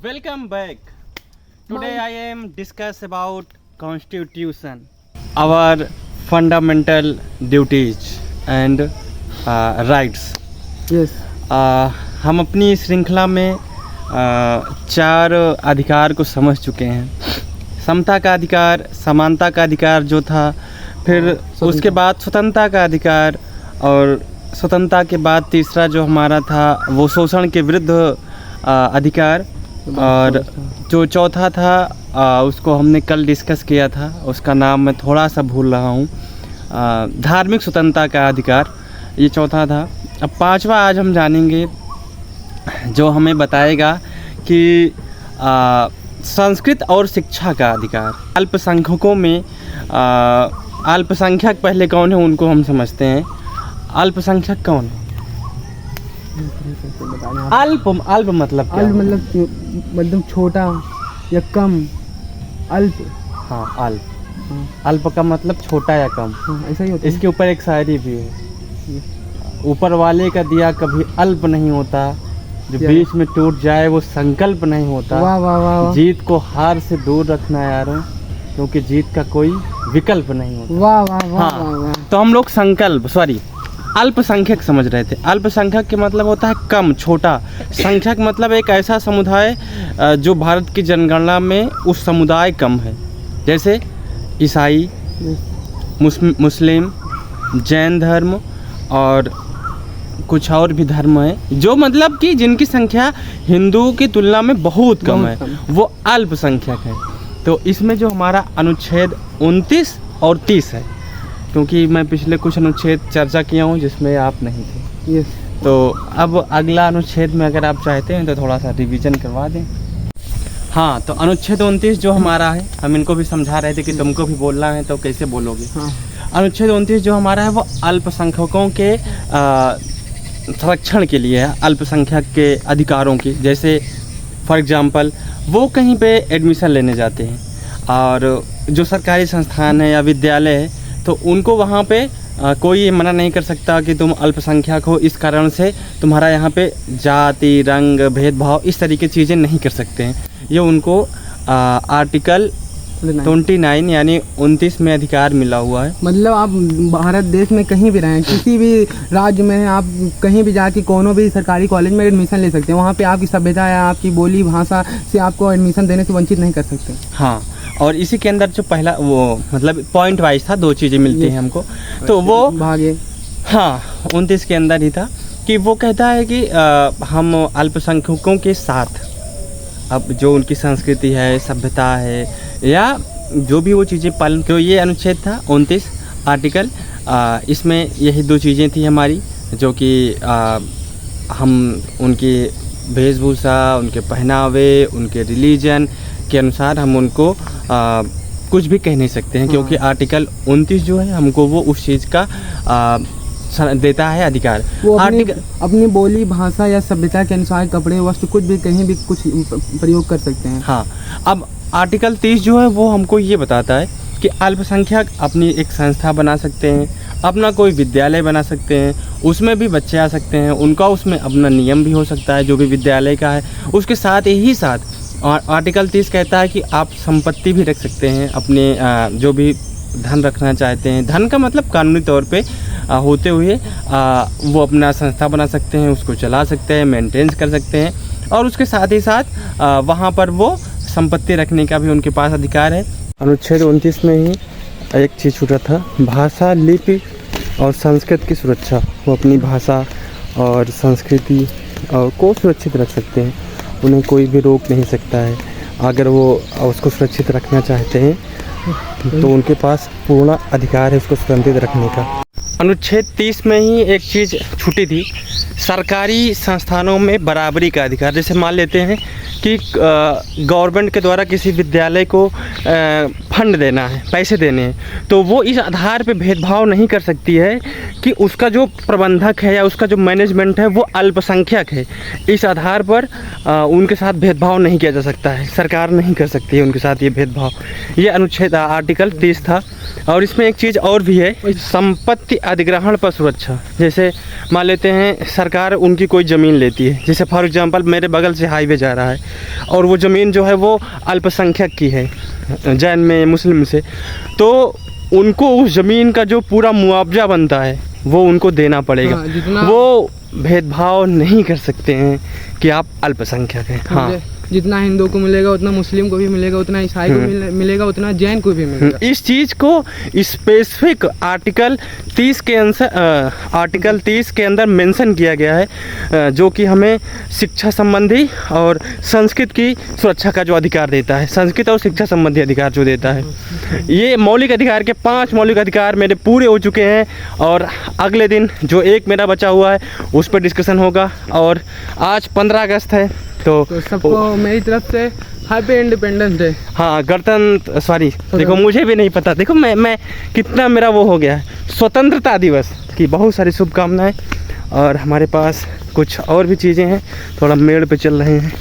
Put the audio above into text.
Welcome back. Today I am discuss about constitution, our fundamental duties and rights. Yes. हम अपनी श्रृंखला में चार अधिकार को समझ चुके हैं। समता का अधिकार, समानता का अधिकार जो था, फिर उसके बाद स्वतंत्रता का अधिकार, और स्वतंत्रता के बाद तीसरा जो हमारा था वो शोषण के विरुद्ध अधिकार, और जो चौथा था उसको हमने कल डिस्कस किया था, उसका नाम मैं थोड़ा सा भूल रहा हूँ, धार्मिक स्वतंत्रता का अधिकार, ये चौथा था। अब पांचवा आज हम जानेंगे जो हमें बताएगा कि संस्कृत और शिक्षा का अधिकार। अल्पसंख्यकों में अल्पसंख्यक पहले कौन है उनको हम समझते हैं। अल्पसंख्यक कौन है? अल्प मतलब क्या? अल्प मतलब छोटा या कम। अल्प, हाँ अल्प। अल्प का मतलब छोटा या कम। ऐसा ही होता है। इसके ऊपर एक शायरी भी है, ऊपर वाले का दिया कभी अल्प नहीं होता, जो बीच में टूट जाए वो संकल्प नहीं होता। वाह वाह वाह। जीत को हार से दूर रखना यारों, क्योंकि जीत का कोई विकल्प नहीं होता। वाह वाह वाह हाँ, वाह वाह। तो हम लोग अल्पसंख्यक समझ रहे थे। अल्पसंख्यक के मतलब होता है कम, छोटा। संख्यक मतलब एक ऐसा समुदाय जो भारत की जनगणना में उस समुदाय कम है, जैसे ईसाई, मुस्लिम, जैन धर्म और कुछ और भी धर्म है, जो मतलब कि जिनकी संख्या हिंदुओं की तुलना में बहुत कम है, वो अल्पसंख्यक है। तो इसमें जो हमारा अनुच्छेद 29 और 30 है, क्योंकि मैं पिछले कुछ अनुच्छेद चर्चा किया हूँ जिसमें आप नहीं थे। यस। तो अब अगला अनुच्छेद में अगर आप चाहते हैं तो थोड़ा सा रिवीजन करवा दें। हाँ, तो अनुच्छेद 29 जो हमारा है, हम इनको भी समझा रहे थे कि तुमको भी बोलना है तो कैसे बोलोगे। हाँ। अनुच्छेद 29 जो हमारा है वो अल्पसंख्यकों के संरक्षण के लिए है, अल्पसंख्यक के अधिकारों की। जैसे फॉर एग्जांपल वो कहीं पे एडमिशन लेने जाते हैं, और जो सरकारी संस्थान है या विद्यालय है, तो उनको वहाँ पे कोई ये मना नहीं कर सकता कि तुम अल्पसंख्यक हो, इस कारण से तुम्हारा यहाँ पे जाति, रंग, भेदभाव इस तरीके की चीज़ें नहीं कर सकते हैं। ये उनको आर्टिकल 29 यानी 29 में अधिकार मिला हुआ है। मतलब आप भारत देश में कहीं भी रहें, किसी भी राज्य में हैं, आप कहीं भी जाके कोनो भी सरकारी कॉलेज में एडमिशन ले सकते हैं। वहाँ पे आपकी सभ्यता या आपकी बोली भाषा से आपको एडमिशन देने से वंचित नहीं कर सकते। हाँ, और इसी के अंदर जो पहला वो मतलब पॉइंट वाइज था, दो चीज़ें मिलती हैं हमको, तो वो भागे। हाँ 29 के अंदर ही था कि वो कहता है कि हम अल्पसंख्यकों के साथ, अब जो उनकी संस्कृति है, सभ्यता है, या जो भी वो चीज़ें पालन, तो ये अनुच्छेद था 29 आर्टिकल। इसमें यही दो चीज़ें थी हमारी, जो कि हम उनकी वेशभूषा, उनके पहनावे, उनके रिलीजन के अनुसार हम उनको कुछ भी कह नहीं सकते हैं। क्योंकि आर्टिकल 29 जो है हमको वो उस चीज़ का देता है अधिकार। वो अपनी बोली भाषा या सभ्यता के अनुसार कपड़े, वस्त्र, कुछ भी कहीं भी कुछ प्रयोग कर सकते हैं। हाँ, अब आर्टिकल 30 जो है वो हमको ये बताता है कि अल्पसंख्यक अपनी एक संस्था बना सकते हैं, अपना कोई विद्यालय बना सकते हैं, उसमें भी बच्चे आ सकते हैं, उनका उसमें अपना नियम भी हो सकता है जो भी विद्यालय का है। उसके साथ ही साथ आर्टिकल 30 कहता है कि आप संपत्ति भी रख सकते हैं, अपने जो भी धन रखना चाहते हैं। धन का मतलब कानूनी तौर पे होते हुए वो अपना संस्था बना सकते हैं, उसको चला सकते हैं, मेंटेन कर सकते हैं, और उसके साथ ही साथ वहाँ पर वो संपत्ति रखने का भी उनके पास अधिकार है। अनुच्छेद 29 में ही एक चीज़ छूटा था, भाषा, लिपि और संस्कृत की सुरक्षा। वो अपनी भाषा और संस्कृति को सुरक्षित रख सकते हैं, उन्हें कोई भी रोक नहीं सकता है। अगर वो उसको सुरक्षित रखना चाहते हैं तो उनके पास पूर्ण अधिकार है उसको सुरक्षित रखने का। अनुच्छेद 30 में ही एक चीज़ छूटी थी, सरकारी संस्थानों में बराबरी का अधिकार। जैसे मान लेते हैं कि गवर्नमेंट के द्वारा किसी विद्यालय को फंड देना है, पैसे देने हैं, तो वो इस आधार पे भेदभाव नहीं कर सकती है कि उसका जो प्रबंधक है या उसका जो मैनेजमेंट है वो अल्पसंख्यक है। इस आधार पर उनके साथ भेदभाव नहीं किया जा सकता है, सरकार नहीं कर सकती है उनके साथ ये भेदभाव। ये अनुच्छेद आर्टिकल 30 था। और इसमें एक चीज़ और भी है, संपत्ति अधिग्रहण पर सुरक्षा। जैसे मान लेते हैं सरकार उनकी कोई ज़मीन लेती है, जैसे फॉर एग्जांपल मेरे बगल से हाईवे जा रहा है, और वो ज़मीन जो है वो अल्पसंख्यक की है, जैन में, मुस्लिम से, तो उनको उस ज़मीन का जो पूरा मुआवजा बनता है वो उनको देना पड़ेगा। हाँ, जितना वो भेदभाव नहीं कर सकते हैं कि आप अल्पसंख्यक हैं। हाँ, जितना हिंदू को मिलेगा उतना मुस्लिम को भी मिलेगा, उतना ईसाई को मिलेगा, उतना जैन को भी मिलेगा। इस चीज़ को स्पेसिफिक आर्टिकल 30 के अंदर मेंशन किया गया है, जो कि हमें शिक्षा संबंधी और संस्कृत की सुरक्षा का जो अधिकार देता है, संस्कृत और शिक्षा संबंधी अधिकार जो देता है। ये मौलिक अधिकार के 5 मौलिक अधिकार मेरे पूरे हो चुके हैं, और अगले दिन जो एक मेरा बचा हुआ है उस पर डिस्कशन होगा। और आज 15 अगस्त है, तो सबको मेरी तरफ से हैप्पी इंडिपेंडेंस डे। हाँ, गणतंत्र, सॉरी, देखो मुझे भी नहीं पता, देखो मैं कितना मेरा वो हो गया है, स्वतंत्रता दिवस की बहुत सारी शुभकामनाएं। और हमारे पास कुछ और भी चीज़ें हैं, थोड़ा मेड़ पे चल रहे हैं।